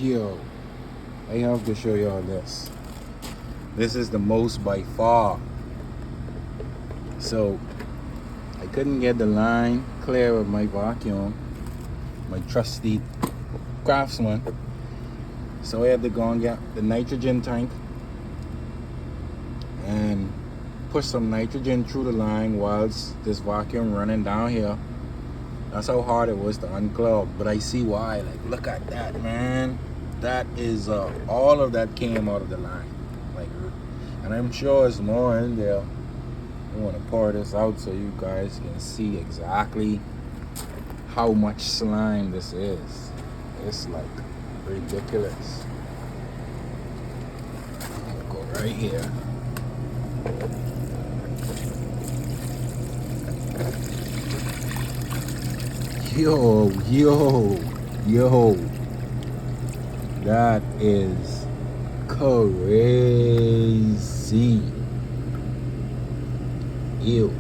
Yo, I have to show y'all this. This is the most by far. So I couldn't get the line clear of my vacuum, my trusty Craftsman. So I had to go and get the nitrogen tank and push some nitrogen through the line whilst this vacuum running down here. That's how hard it was to unclog, but I see why. Like, look at that, man. That is all of that came out of the line, like, and I'm sure there's more in there. I want to pour this out so you guys can see exactly how much slime this is. It's like ridiculous. Go right here. Yo, that is crazy. Ew.